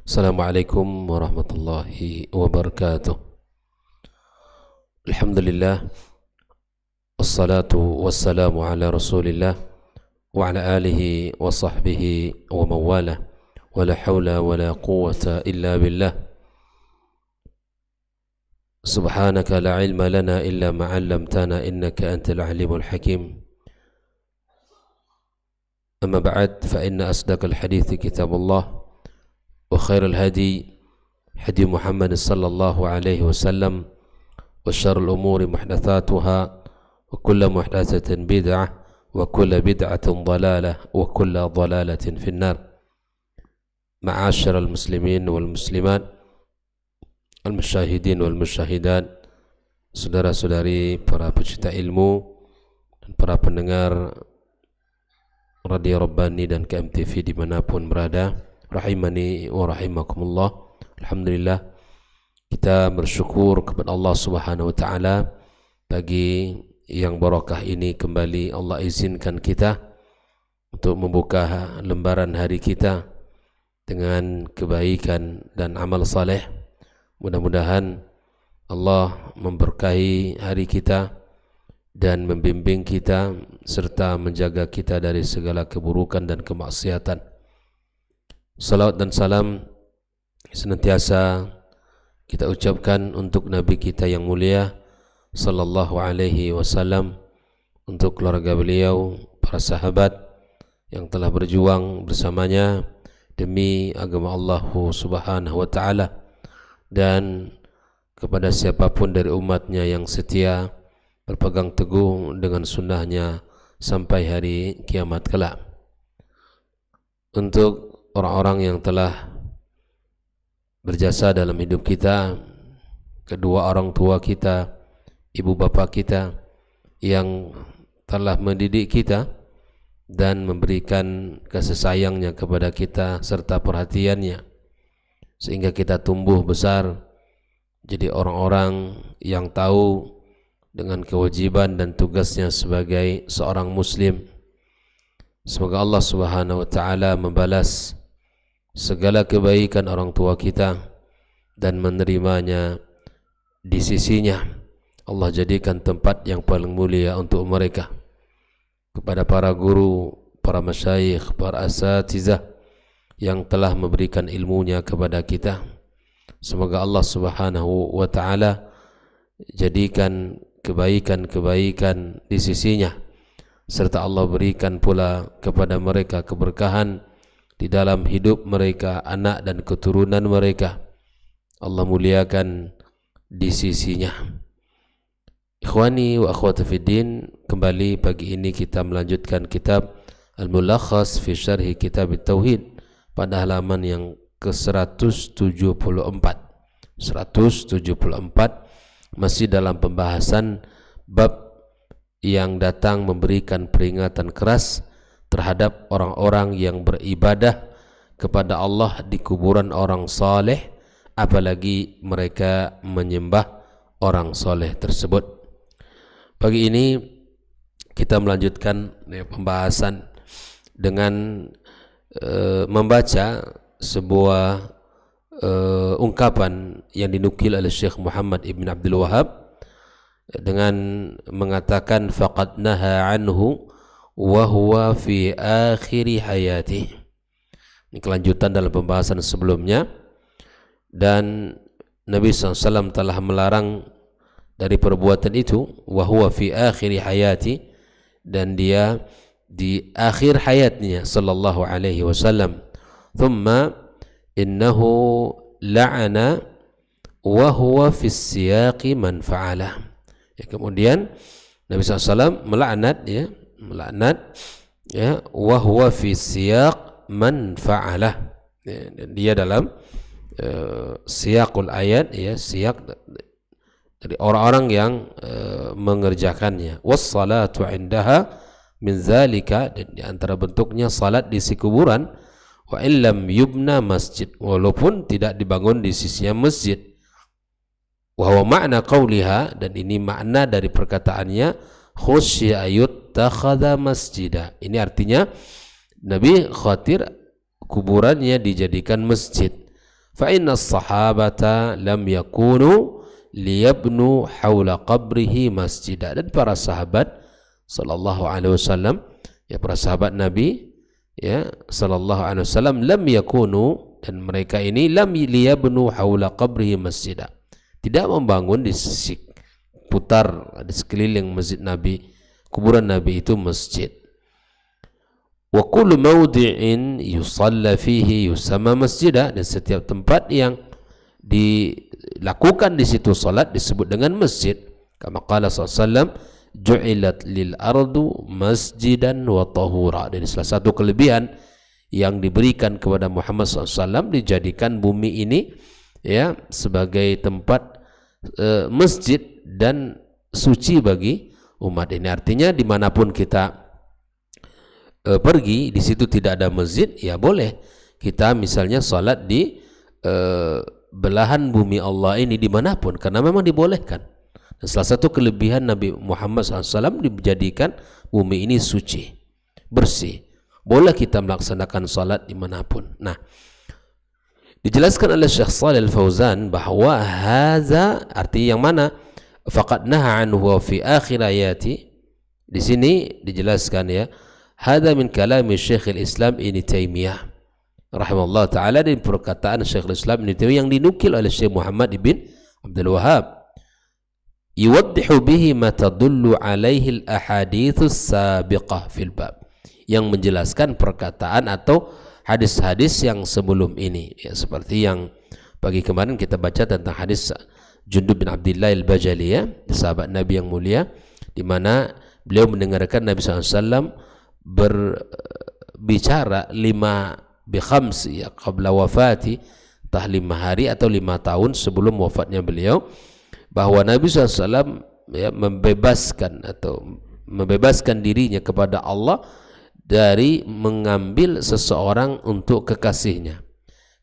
Assalamualaikum warahmatullahi wabarakatuh. Alhamdulillah, wassalatu wassalamu ala rasulillah wa ala alihi wa sahbihi wa mawalah, wa la hawla wa la quwwata illa billah. Subhanaka la ilma lana illa ma 'allamtana innaka antal alimul hakim. Amma ba'd, fa inna asdaqal hadithi kitabullah wa khairul hadi hadi Muhammad sallallahu alaihi wasallam wa syarrul umuri muhdatsatuha wa kullu muhdatsatin bid'ah wa kullu bid'atin dhalalah wa kullu dhalalatin finnar. Ma'asyiral muslimin wal muslimat, al musyahidin wal musyahidat, saudara-saudari para pecinta ilmu dan para pendengar Radio Rabbani dan KMTV dimanapun berada, rahimani wa rahimakumullah. Alhamdulillah, kita bersyukur kepada Allah Subhanahu wa taala pagi yang barakah ini kembali Allah izinkan kita untuk membuka lembaran hari kita dengan kebaikan dan amal saleh. Mudah-mudahan Allah memberkahi hari kita dan membimbing kita serta menjaga kita dari segala keburukan dan kemaksiatan. Salawat dan salam senantiasa kita ucapkan untuk Nabi kita yang mulia sallallahu alaihi wasallam, untuk keluarga beliau, para sahabat yang telah berjuang bersamanya demi agama Allah Subhanahu wa taala, dan kepada siapapun dari umatnya yang setia berpegang teguh dengan sunnahnya sampai hari kiamat kelak. Untuk orang-orang yang telah berjasa dalam hidup kita, kedua orang tua kita, ibu bapa kita yang telah mendidik kita dan memberikan kasih sayangnya kepada kita serta perhatiannya sehingga kita tumbuh besar jadi orang-orang yang tahu dengan kewajiban dan tugasnya sebagai seorang muslim. Semoga Allah Subhanahu wa taala membalas segala kebaikan orang tua kita dan menerimanya di sisinya. Allah jadikan tempat yang paling mulia untuk mereka. Kepada para guru, para masyayikh, para asatizah yang telah memberikan ilmunya kepada kita, semoga Allah Subhanahu wa taala jadikan kebaikan-kebaikan di sisinya, serta Allah berikan pula kepada mereka keberkahan di dalam hidup mereka, anak dan keturunan mereka. Allah muliakan di sisinya. Ikhwani wa akhwati fiddin, kembali pagi ini kita melanjutkan kitab Al-Mulakhas fi Syarhi Kitab At-Tauhid pada halaman yang ke-174. 174 masih dalam pembahasan bab yang datang memberikan peringatan keras terhadap orang-orang yang beribadah kepada Allah di kuburan orang saleh, apalagi mereka menyembah orang saleh tersebut. Pagi ini kita melanjutkan pembahasan dengan membaca sebuah ungkapan yang dinukil oleh Syekh Muhammad ibn Abdul Wahhab dengan mengatakan faqad naha anhu wa huwa fi akhiri hayati. Ini kelanjutan dalam pembahasan sebelumnya, dan Nabi SAW telah melarang dari perbuatan itu, wa huwa fi akhiri hayati, dan dia di akhir hayatnya sallallahu alaihi wasallam. Thumma innahu la'ana wa huwa fi siyaqi man fa'ala. Ya, kemudian Nabi SAW melaknat wa huwa fi siyaq man fa'alah, ya, dan dia dalam siyaqul ayat, ya, siyaq dari orang-orang yang mengerjakannya. Wassalatu indaha min zalika, dan di antara bentuknya salat di sisi kuburan, wa illam yubna masjid, walaupun tidak dibangun di sisinya masjid. Wa huwa ma'na qawliha, dan ini makna dari perkataannya khusya yuttakhadha masjidah. Ini artinya Nabi khawatir kuburannya dijadikan masjid. fa inna as-sahabata lam yakunu liyabnu haula qabrihi masjidah. Dan para sahabat sallallahu alaihi wasallam, ya para sahabat Nabi, ya sallallahu alaihi wasallam, lam yakunu, dan mereka ini lam liyabnu haula qabrihi masjidah, tidak membangun di seputar, di sekeliling masjid Nabi, kuburan Nabi itu masjid. Wa kullu mawdi'in yusalla fihi yusamma masjidah, dan setiap tempat yang dilakukan di situ salat disebut dengan masjid. Kama qala sallallahu alaihi wasallam, ju'ilat lil ardu masjidan wa tahura. Dan salah satu kelebihan yang diberikan kepada Muhammad SAW, dijadikan bumi ini ya sebagai tempat masjid dan suci bagi umat ini. Artinya dimanapun kita pergi, di situ tidak ada masjid, ya boleh kita misalnya salat di belahan bumi Allah ini dimanapun, karena memang dibolehkan. Dan salah satu kelebihan Nabi Muhammad SAW, dijadikan bumi ini suci, bersih, boleh kita melaksanakan salat dimanapun. Nah, dijelaskan oleh Syekh Shalih Al-Fauzan bahwa haza, arti yang mana, faqad naha anhu fi akhir ayati. Di sini dijelaskan ya, hadza min kalami Syekhul Islam Ibnu Taimiyah rahimahullah taala, dari perkataan Syekhul Islam Ibnu Taimiyah yang dinukil oleh Syekh Muhammad ibn Abdul Wahhab, yuwaddihu bihi ma tadullu alaihi al-ahaditsus sabiqah fil bab, yang menjelaskan perkataan atau hadis-hadis yang sebelum ini, ya seperti yang pagi kemarin kita baca tentang hadis Jundub bin Abdillah al-Bajali, ya sahabat Nabi yang mulia, di mana beliau mendengarkan Nabi SAW berbicara 5 bi khams, ya qabla wafati, entah 5 hari atau 5 tahun sebelum wafatnya beliau, bahwa Nabi SAW ya membebaskan dirinya kepada Allah dari mengambil seseorang untuk kekasihnya,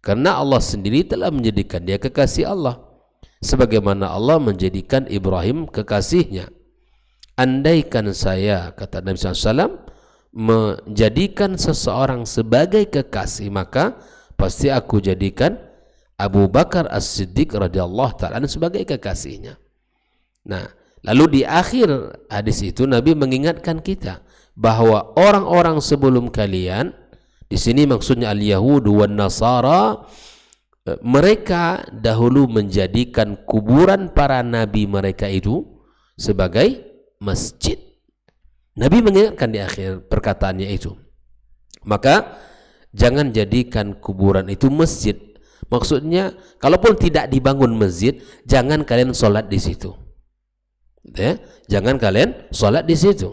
karena Allah sendiri telah menjadikan dia kekasih Allah, sebagaimana Allah menjadikan Ibrahim kekasihnya. Andaikan saya, kata Nabi SAW, menjadikan seseorang sebagai kekasih, maka pasti aku jadikan Abu Bakar As-Siddiq radhiyallahu ta'ala sebagai kekasihnya. Nah, lalu di akhir hadis itu Nabi mengingatkan kita bahwa orang-orang sebelum kalian, di sini maksudnya al-Yahud wan Nasara, mereka dahulu menjadikan kuburan para nabi mereka itu sebagai masjid. Nabi mengingatkan di akhir perkataannya itu, maka jangan jadikan kuburan itu masjid. Maksudnya, kalaupun tidak dibangun masjid, jangan kalian sholat di situ. Ya, jangan kalian sholat di situ.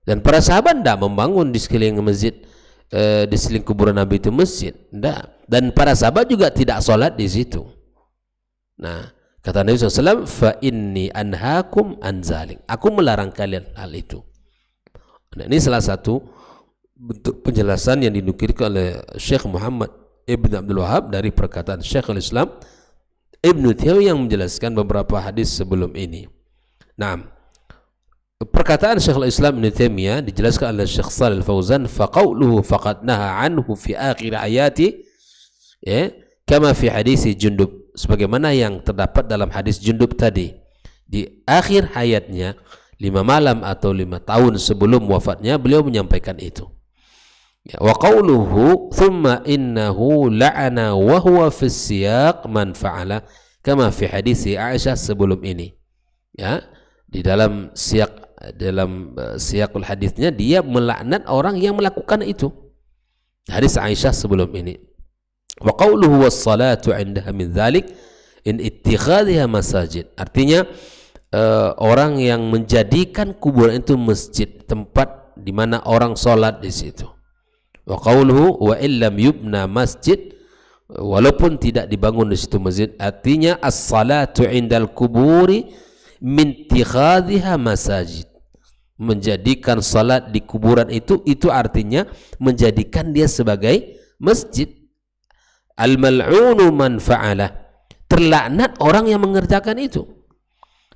Dan para sahabat tidak membangun di sekeliling masjid, di sekeliling kuburan Nabi itu masjid, tidak. Dan para sahabat juga tidak sholat di situ. Nah, kata Nabi SAW, fa inni anhaakum an zalik, aku melarang kalian hal itu. Nah, ini salah satu bentuk penjelasan yang dinukilkan oleh Syekh Muhammad Ibn Abdul Wahhab dari perkataan Syekhul Islam Ibnu Taimiyah yang menjelaskan beberapa hadis sebelum ini. Nah, perkataan Syekhul Islam Ibnu Taimiyah dijelaskan oleh Syekh Shalih Al-Fauzan, faqauluhu faqad naha anhu fi akhir ayati, ya kama fi hadis Jundub, sebagaimana yang terdapat dalam hadis Jundub tadi, di akhir hayatnya 5 malam atau 5 tahun sebelum wafatnya beliau menyampaikan itu. Ya, wa qawluhu thumma innahu la'ana wa huwa fi siyaq man fa'ala kama fi hadisi Aisyah sebelum ini. Ya, di dalam siyaqul hadisnya dia melaknat orang yang melakukan itu. Hadis Aisyah sebelum ini. Wa qawluhu was-salatu 'indaha min dzalik in ittikhadhiha masajid. Artinya orang yang menjadikan kuburan itu masjid, tempat di mana orang salat di situ. Wa qawluhu wa illam yubna masjid, walaupun tidak dibangun di situ masjid, artinya as-salatu indal kuburi min ittikhadhiha masajid, menjadikan salat di kuburan itu artinya menjadikan dia sebagai masjid. Al-mal'unu man fa'alah, terlaknat orang yang mengerjakan itu.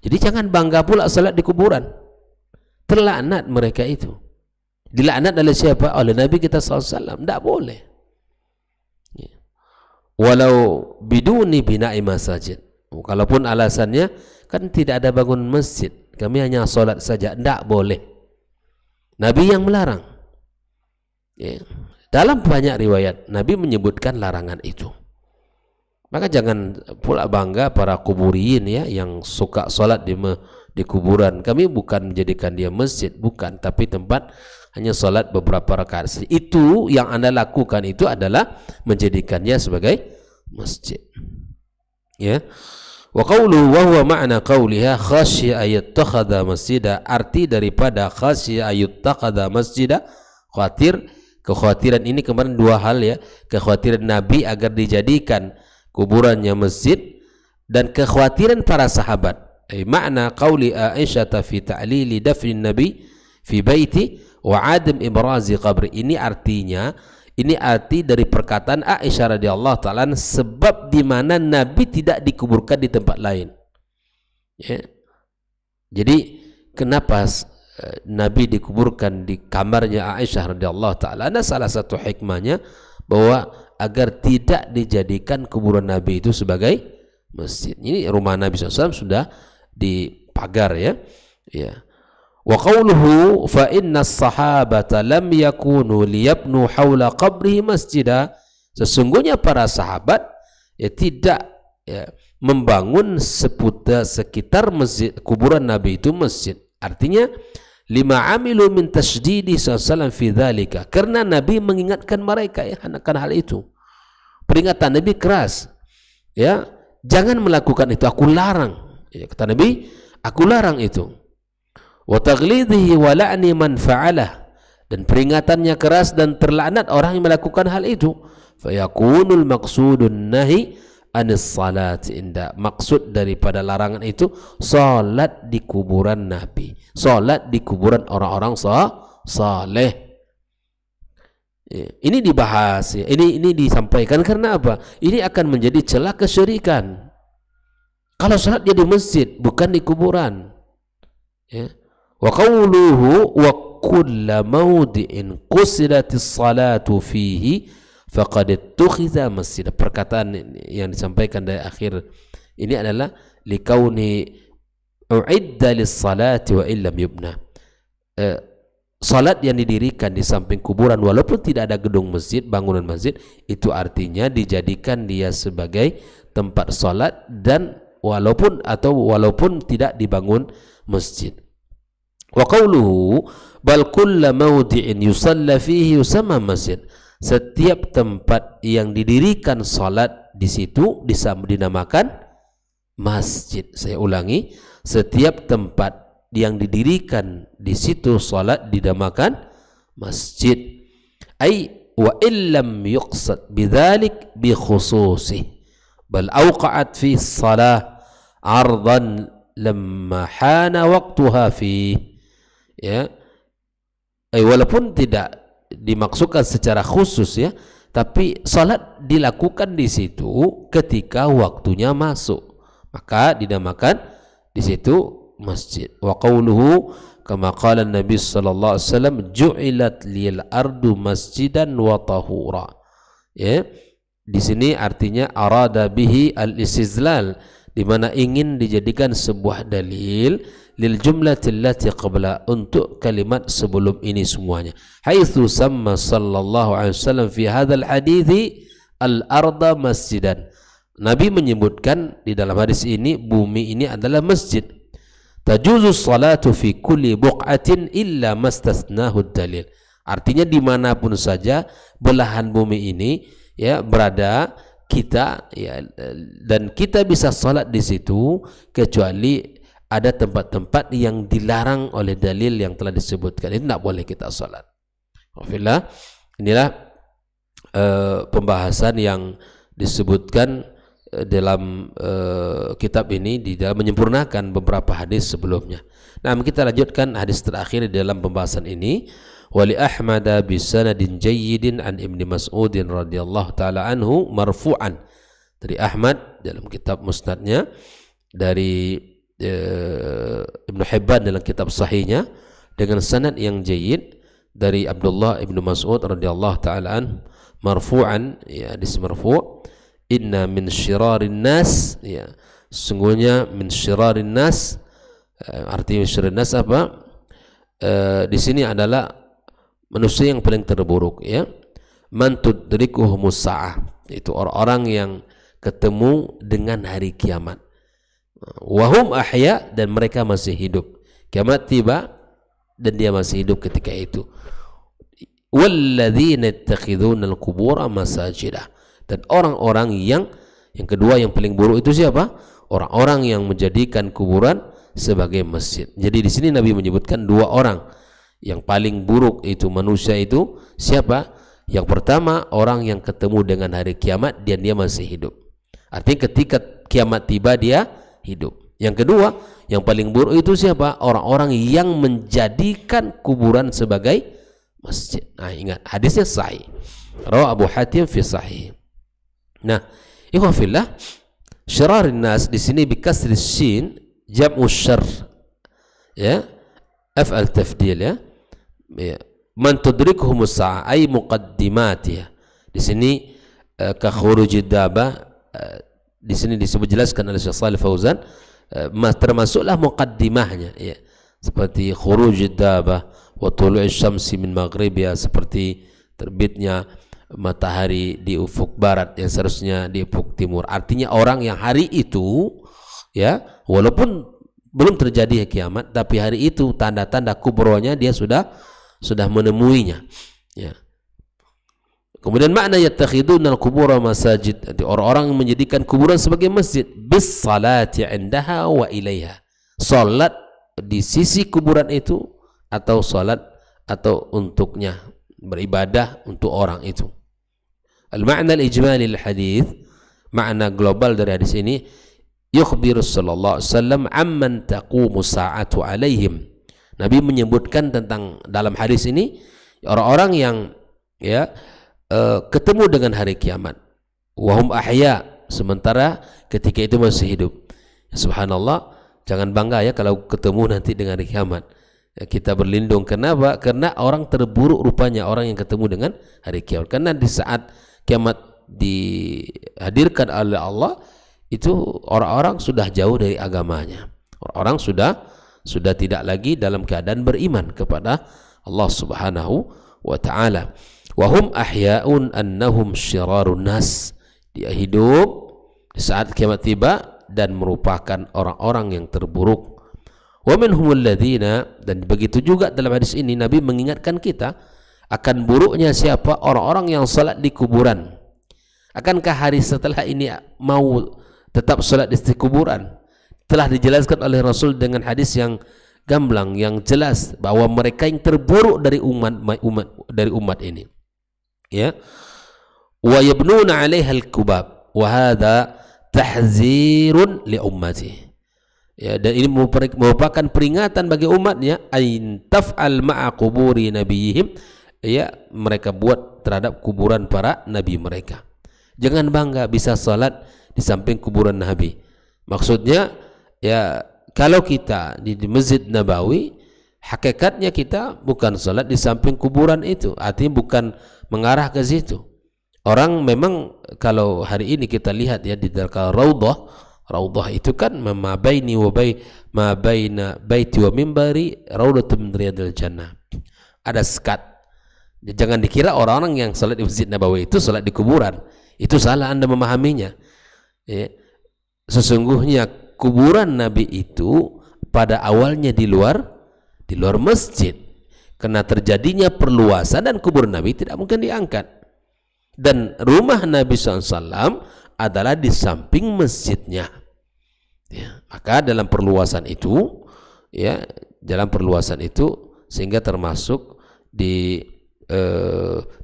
Jadi jangan bangga pula salat di kuburan, terlaknat mereka itu. Dilaknat oleh siapa? Oleh Nabi kita SAW. Tidak boleh. walau biduni bina'i masajid. Kalaupun alasannya kan tidak ada bangun masjid, kami hanya sholat saja, tidak boleh. Nabi yang melarang. Ya. Dalam banyak riwayat Nabi menyebutkan larangan itu. Maka jangan pula bangga para kuburiin ya yang suka sholat di kuburan. Kami bukan menjadikan dia masjid, bukan, tapi tempat hanya sholat beberapa rakaat. Itu yang Anda lakukan itu adalah menjadikannya sebagai masjid. Ya. Wa qawluhu wa huwa ma'na qawliha khasya ayattakhadha masjida, arti daripada khasya ayattakhadha masjida, khawatir. Kekhawatiran ini kemarin dua hal ya, kekhawatiran Nabi agar dijadikan kuburannya masjid dan kekhawatiran para sahabat. Makna qauli Aisyah fi ta'lili dafnin Nabi fi baiti wa adam ibrazi qabri, ini artinya, ini arti dari perkataan Aisyah radhiyallahu taala sebab di mana Nabi tidak dikuburkan di tempat lain. Ya. Jadi kenapa Nabi dikuburkan di kamarnya Aisyah radhiyallahu taala? Ada salah satu hikmahnya bahwa agar tidak dijadikan kuburan Nabi itu sebagai masjid. Ini rumah Nabi SAW sudah dipagar ya. Ya. Wa qawluhu fa inna as-sahabata lam yakunu liyabnu hawla qabrihi masjida, sesungguhnya para sahabat ya tidak ya, membangun sekitar masjid kuburan Nabi itu masjid. Artinya lima amilu min tasydidi sallallahu fi dzalika, karena Nabi mengingatkan mereka ya akan hal itu. Peringatan Nabi keras ya, jangan melakukan itu, aku larang ya, kata Nabi, aku larang itu. Wa taghlidihi wa la'ni man fa'alah, dan peringatannya keras dan terlaknat orang yang melakukan hal itu. Fa yakunul maqsudun nahi anis salat inda, maksud daripada larangan itu salat di kuburan Nabi, salat di kuburan orang-orang saleh. Ini dibahas ya. Ini disampaikan karena apa? Ini akan menjadi celah kesyirikan. Kalau salat dia di masjid bukan di kuburan. Ya. Wa qawluhu wa kullu mawdi'in qusidatis salatu fihi faqad ittukhidha masjid. Perkataan yang disampaikan dari akhir ini adalah likauni uidda lis-salati wa illam yubna. Salat yang didirikan di samping kuburan walaupun tidak ada gedung masjid, bangunan masjid, itu artinya dijadikan dia sebagai tempat salat dan walaupun tidak dibangun masjid. Wa qawluhu bal kullu mawdi'in yusalla fihi yusamma masjid, setiap tempat yang didirikan salat di situ dinamakan masjid. Saya ulangi, setiap tempat yang didirikan di situ salat dinamakan masjid. Ai wa illam yuqsad bidzalik bi khususi bal awqa'at fi salah ardan lamma hana waqtuha fi, ya, walaupun tidak dimaksudkan secara khusus ya, tapi salat dilakukan di situ ketika waktunya masuk, maka dinamakan di situ masjid. Wa qawluhu kama qala Nabi sallallahu alaihi wasallam ju'ilat lil ardu masjidan wa tahura. Ya, di sini artinya arada bihi al-istizlal, di mana ingin dijadikan sebuah dalil lil jumlati allati qabla, untuk kalimat sebelum ini semuanya. Haitsu samma sallallahu alaihi wasallam fi hadzal hadithi al-arda masjidan. Nabi menyebutkan di dalam hadis ini bumi ini adalah masjid. Tajuzu salatu fi kulli buq'atin illa mastathnahu dalil. Artinya dimanapun saja belahan bumi ini ya berada kita ya, dan kita bisa salat di situ kecuali ada tempat-tempat yang dilarang oleh dalil yang telah disebutkan. Ini tidak boleh kita salat. Alhamdulillah, inilah pembahasan yang disebutkan dalam kitab ini di dalam menyempurnakan beberapa hadis sebelumnya. Nah, kita lanjutkan hadis terakhir di dalam pembahasan ini. Wali Ahmad bi sanadin jayyidin an Ibnu Mas'ud radhiyallahu taala anhu marfu'an, dari Ahmad dalam kitab musnadnya, dari Ibnu Hibban dalam kitab sahihnya dengan sanad yang jayyid dari Abdullah Ibnu Mas'ud radhiyallahu taala anhu marfu'an, ya, hadis marfu'. inna min syirarin nas, ya, sungguhnya min syirarin nas, arti min syirarin nas apa? Di sini adalah manusia yang paling terburuk, ya. Man tudrikuhumus sa'ah, itu orang-orang yang ketemu dengan hari kiamat. Wahum ahya, dan mereka masih hidup. Kiamat tiba dan dia masih hidup ketika itu. Walladzina yattakhidhuna al-qubura masajidah, dan orang-orang yang kedua yang paling buruk itu siapa? Orang-orang yang menjadikan kuburan sebagai masjid. Jadi di sini Nabi menyebutkan dua orang yang paling buruk itu manusia itu siapa? Yang pertama, orang yang ketemu dengan hari kiamat dan dia masih hidup. Artinya ketika kiamat tiba dia hidup. Yang kedua, yang paling buruk itu siapa? Orang-orang yang menjadikan kuburan sebagai masjid. Nah, ingat hadisnya sahih. Rawi Abu Hatim fi sahih. Nah, ikhwan fillah, syirarin nas di sini bi kasri shin jam'u syarr. Ya. Af'al tafdil, ya. Ya. Man tudrikuhumus sa'ah ay muqaddimatiha. Di sini ka khurujid dabah, di sini disebut jelaskan oleh Syekh Shalih Fauzan, termasuklah muqaddimahnya, ya. Seperti khurujid dabah wa tulu'is syamsi min maghribiha, seperti terbitnya matahari di ufuk barat yang seharusnya di ufuk timur. Artinya orang yang hari itu, ya, walaupun belum terjadi kiamat, tapi hari itu tanda-tanda kubronya dia sudah menemuinya, ya. Kemudian makna yattakhiduna al-qubura masajid, orang-orang yang menjadikan kuburan sebagai masjid, bis salati indaha wa ilaiha, salat di sisi kuburan itu atau salat atau untuknya, beribadah untuk orang itu. Al-ma'na al-ijmali al-hadits, makna global dari hadis ini, yukhbiru sallallahu alaihi wasallam amman taqumu sa'atu alaihim. Nabi menyebutkan tentang dalam hadis ini orang-orang yang, ya, ketemu dengan hari kiamat. Wahum ahya, sementara ketika itu masih hidup. Subhanallah, jangan bangga ya kalau ketemu nanti dengan hari kiamat. Kita berlindung. Kenapa? Karena orang terburuk rupanya orang yang ketemu dengan hari kiamat. Karena di saat kiamat dihadirkan oleh Allah, itu orang-orang sudah jauh dari agamanya. Orang-orang sudah tidak lagi dalam keadaan beriman kepada Allah Subhanahu wa taala. Wa hum ahya'un annahum syirarun nas. Dia hidup saat kiamat tiba dan merupakan orang-orang yang terburuk. Wa minhumul ladzina, dan begitu juga dalam hadis ini Nabi mengingatkan kita akan buruknya siapa? Orang-orang yang salat di kuburan. Akankah hari setelah ini mau tetap salat di kuburan? Telah dijelaskan oleh Rasul dengan hadis yang gamblang, yang jelas, bahwa mereka yang terburuk dari umat ini, ya. Wa yabnuna 'alaiha al-kubab wa hadha tahzirun li ummati, ya, dan ini merupakan peringatan bagi umatnya, ain taf'al ma'a quburi nabiyihim, ya, mereka buat terhadap kuburan para nabi mereka. Jangan bangga bisa salat di samping kuburan Nabi. Maksudnya, ya, kalau kita di Masjid Nabawi, hakikatnya kita bukan salat di samping kuburan itu, artinya bukan mengarah ke situ. Orang memang kalau hari ini kita lihat, ya, di dekat raudhah itu kan ma baina baiti wa mimbari raudhatun min riyadil jannah. Ada sekat. Jangan dikira orang-orang yang salat di Masjid Nabawi itu salat di kuburan. Itu salah Anda memahaminya, ya. Sesungguhnya kuburan Nabi itu pada awalnya di luar masjid, karena terjadinya perluasan dan kuburan Nabi tidak mungkin diangkat, dan rumah Nabi SAW adalah di samping masjidnya, ya. Maka dalam perluasan itu, ya, sehingga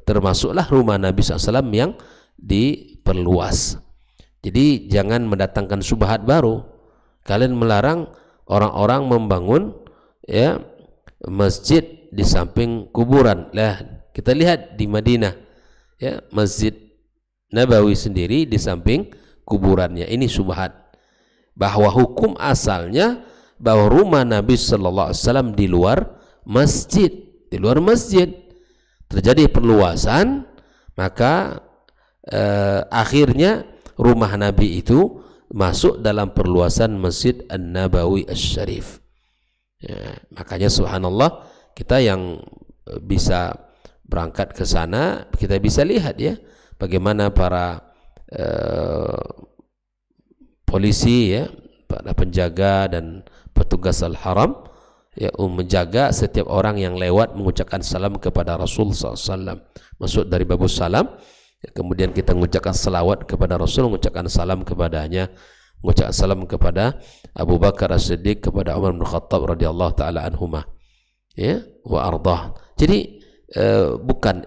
termasuklah rumah Nabi SAW yang diperluas. Jadi jangan mendatangkan subhat baru. Kalian melarang orang-orang membangun, ya, masjid di samping kuburan. Lah, kita lihat di Madinah, ya, Masjid Nabawi sendiri di samping kuburannya. Ini subhat. Bahwa hukum asalnya bahwa rumah Nabi sallallahu alaihi wasallam di luar masjid, terjadi perluasan, maka akhirnya rumah Nabi itu masuk dalam perluasan Masjid An-Nabawi Asy-Syarif. Ya, makanya subhanallah, kita yang bisa berangkat ke sana, kita bisa lihat ya bagaimana para polisi ya, para penjaga dan petugas Al-Haram ya, menjaga setiap orang yang lewat mengucapkan salam kepada Rasul SAW. Masuk dari babus salam, ya, kemudian kita mengucapkan salawat kepada Rasul, mengucapkan salam kepadanya, mengucapkan salam kepada Abu Bakar As-Siddiq, kepada Umar bin Khattab radhiyallahu taala anhuma, ya, wa ardah. Jadi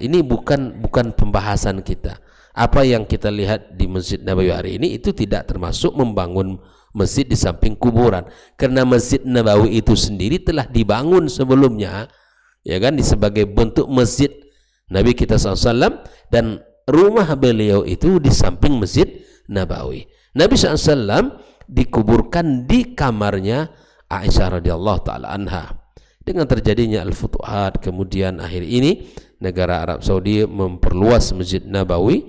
ini bukan pembahasan kita. Apa yang kita lihat di Masjid Nabawi hari ini itu tidak termasuk membangun masjid di samping kuburan, karena Masjid Nabawi itu sendiri telah dibangun sebelumnya, ya kan, sebagai bentuk masjid Nabi kita SAW, dan rumah beliau itu di samping Masjid Nabawi. Nabi SAW dikuburkan di kamarnya Aisyah radhiyallahu taala anha. Dengan terjadinya Al-Futuhat, kemudian akhir ini negara Arab Saudi memperluas Masjid Nabawi,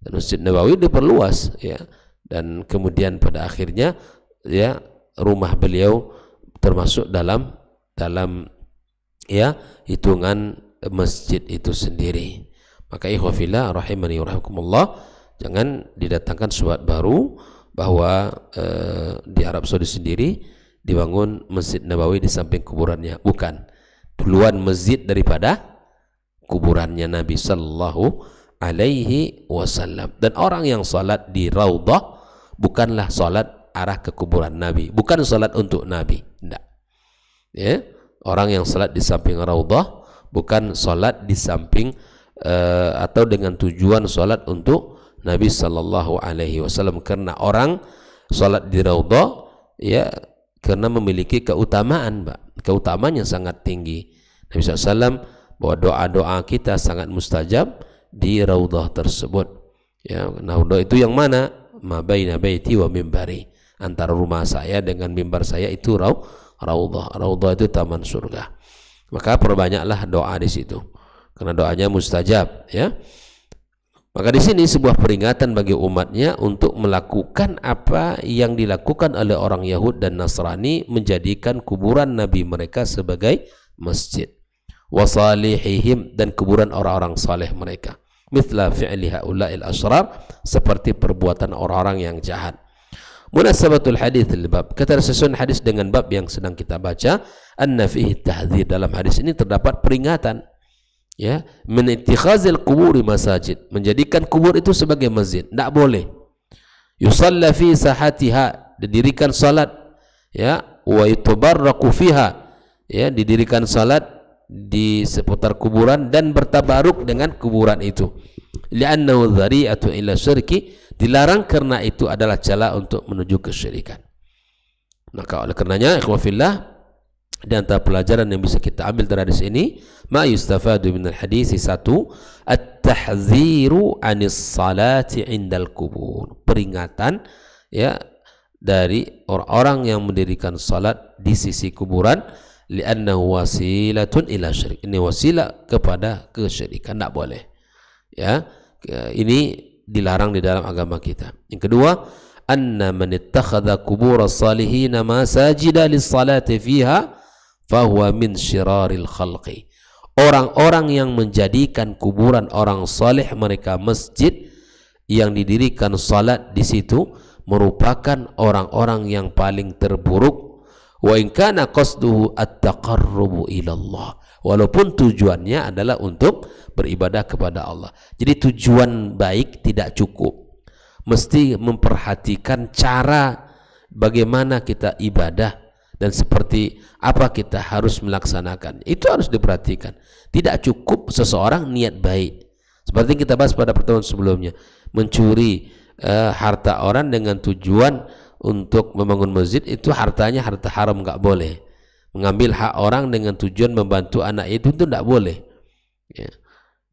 dan Masjid Nabawi diperluas ya, dan kemudian pada akhirnya ya rumah beliau termasuk dalam ya hitungan masjid itu sendiri. Maka ikhwafillah rahimani rahimakumullah, jangan didatangkan syubhat baru bahwa di Arab Saudi sendiri dibangun Masjid Nabawi di samping kuburannya. Bukan, duluan masjid daripada kuburannya Nabi sallallahu alaihi wasallam. Dan orang yang salat di Raudhah bukanlah salat arah ke kuburan Nabi, bukan salat untuk Nabi, tidak. Ya, orang yang salat di samping Raudhah bukan salat di samping atau dengan tujuan salat untuk Nabi sallallahu alaihi wasallam, karena orang salat di Raudhah ya karena memiliki keutamaan, keutamaan yang sangat tinggi. Nabi SAW bahwa doa-doa kita sangat mustajab di Raudhah tersebut. Ya, Raudhah itu yang mana? Ma baina baiti wa mimbari, antara rumah saya dengan mimbar saya itu Raudhah. Raudhah itu taman surga. Maka perbanyaklah doa di situ, karena doanya mustajab. Ya. Maka di sini sebuah peringatan bagi umatnya untuk melakukan apa yang dilakukan oleh orang Yahud dan Nasrani, menjadikan kuburan Nabi mereka sebagai masjid. Wasalihihim, dan kuburan orang-orang saleh mereka. Mithla fi'li haula'il asyrar, seperti perbuatan orang-orang yang jahat. Munasabatul hadits al-bab, ketersusunan hadis dengan bab yang sedang kita baca, anna fihi tahdzir, dalam hadis ini terdapat peringatan ya, min ittikhazil quburi masajid, menjadikan kubur itu sebagai masjid, tidak boleh. Yusalla fi sahatiha, didirikan salat ya, wa yutabarraku fiha, ya, didirikan salat di seputar kuburan dan bertabaruk dengan kuburan itu. Li'annahu dzari'atu ila syirki, dilarang karena itu adalah celah untuk menuju kesyirikan. Maka oleh karenanya ikhwafillah, di antara pelajaran yang bisa kita ambil dari hadis ini, ma yustafadu minal hadis, satu, at-tahziru anis salati indal kubur, peringatan ya dari orang-orang yang mendirikan salat di sisi kuburan, li'annahu wasilatun ila syirik, ini wasilah kepada kesyirikan, tidak boleh ya, ini dilarang di dalam agama kita. Yang kedua, anna man ittakhadha qubur as-salihin masajida lis-salati fiha fahuwa min syiraril khalqi, orang-orang yang menjadikan kuburan orang saleh mereka masjid yang didirikan salat di situ merupakan orang-orang yang paling terburuk. Wa in kana qasduhu at-taqarrubu ila Allah, walaupun tujuannya adalah untuk beribadah kepada Allah. Jadi tujuan baik tidak cukup, mesti memperhatikan cara bagaimana kita ibadah dan seperti apa kita harus melaksanakan. Itu harus diperhatikan. Tidak cukup seseorang niat baik, seperti kita bahas pada pertemuan sebelumnya, mencuri harta orang dengan tujuan untuk membangun masjid, itu hartanya harta haram, nggak boleh. Mengambil hak orang dengan tujuan membantu anak itu tidak boleh ya.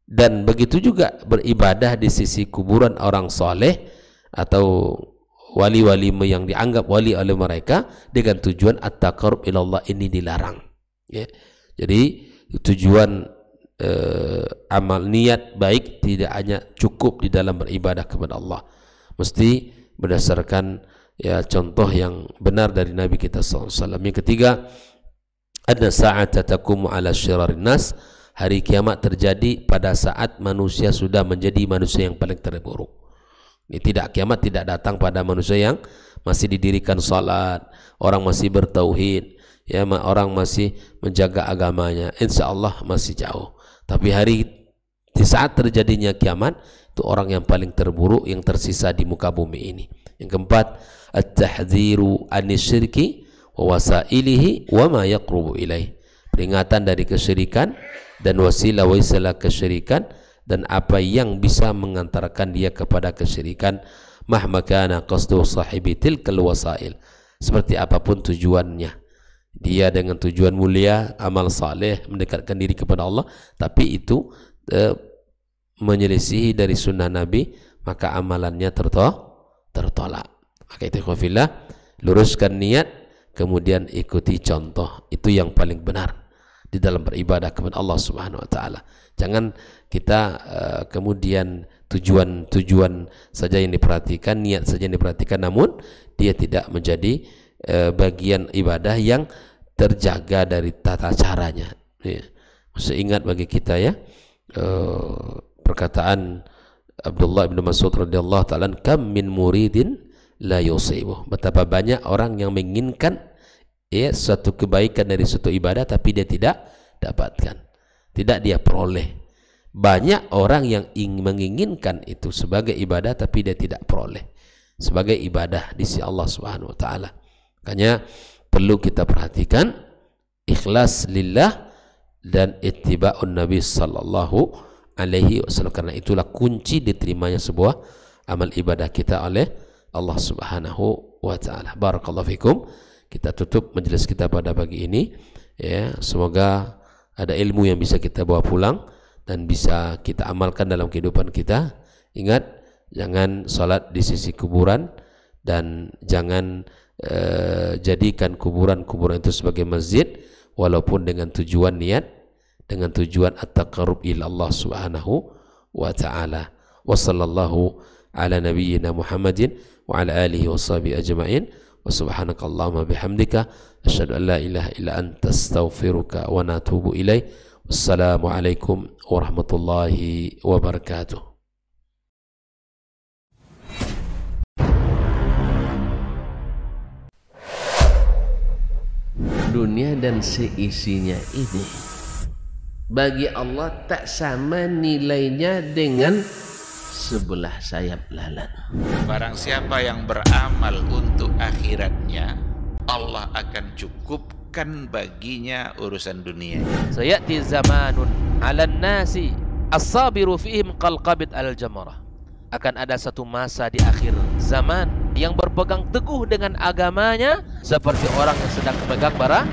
Dan begitu juga beribadah di sisi kuburan orang soleh atau wali-wali yang dianggap wali oleh mereka dengan tujuan at-taqarrub ilallah, ini dilarang ya. Jadi tujuan amal niat baik tidak hanya cukup di dalam beribadah kepada Allah, mesti berdasarkan ya contoh yang benar dari Nabi kita SAW. Yang ketiga, adna sa'ata taqumu ala syirarin nas, hari kiamat terjadi pada saat manusia sudah menjadi manusia yang paling terburuk. Ini kiamat tidak datang pada manusia yang masih didirikan salat, orang masih bertauhid, ya, orang masih menjaga agamanya. Insya Allah masih jauh. Tapi di saat terjadinya kiamat, itu orang yang paling terburuk yang tersisa di muka bumi ini. Yang keempat, at-tahdziru anisyirki wa wasailihi wa ma yaqrubu ilaih. Peringatan dari kesyirikan dan wasilah kesyirikan dan apa yang bisa mengantarkan dia kepada kesyirikan. Mahma kana qasdu sahibi tilkal wasail, seperti apapun tujuannya dia dengan tujuan mulia, amal saleh, mendekatkan diri kepada Allah, tapi itu menyelisihi dari sunnah Nabi, maka amalannya tertolak. Maka itu khafillah, luruskan niat, kemudian ikuti contoh. Itu yang paling benar di dalam beribadah kepada Allah Subhanahu wa taala. Jangan kita kemudian tujuan saja yang diperhatikan, niat saja yang diperhatikan, namun dia tidak menjadi bagian ibadah yang terjaga dari tata caranya. Ya. Mesti ingat bagi kita ya, perkataan Abdullah bin Mas'ud radhiyallahu ta'ala, kam min muridin la yusibuh, betapa banyak orang yang menginginkan ya suatu kebaikan dari suatu ibadah tapi dia tidak dapatkan, tidak dia peroleh. Banyak orang yang menginginkan itu sebagai ibadah tapi dia tidak peroleh sebagai ibadah di sisi Allah Subhanahu wa taala. Makanya perlu kita perhatikan ikhlas lillah dan ittiba'un Nabi sallallahu alaihi wasallam, karena itulah kunci diterimanya sebuah amal ibadah kita oleh Allah Subhanahu wa taala. Barakallahu fikum. Kita tutup majelis kita pada pagi ini ya, semoga ada ilmu yang bisa kita bawa pulang dan bisa kita amalkan dalam kehidupan kita. Ingat, jangan salat di sisi kuburan dan jangan jadikan kuburan-kuburan itu sebagai masjid, walaupun dengan tujuan niat, dengan tujuan at-taqarrub ila Allah Subhanahu wa taala. Wa sallallahu ala nabiyyina Muhammadin wa ala alihi wa sahbihi ajma'in. Wa subhanakallahumma bihamdika asyhadu an la ilaha illa anta astaghfiruka wa atubu ilaik. Wassalamu alaikum warahmatullahi wabarakatuh. Dunia dan seisinya ini bagi Allah tak sama nilainya dengan sebelah sayap lalat. Barang siapa yang beramal untuk akhiratnya, Allah akan cukupkan baginya urusan dunia. Sayati zamanun 'alan nasi as-sabiru fihim qalqabit al-jamarah. Akan ada satu masa di akhir zaman yang berpegang teguh dengan agamanya seperti orang yang sedang memegang bara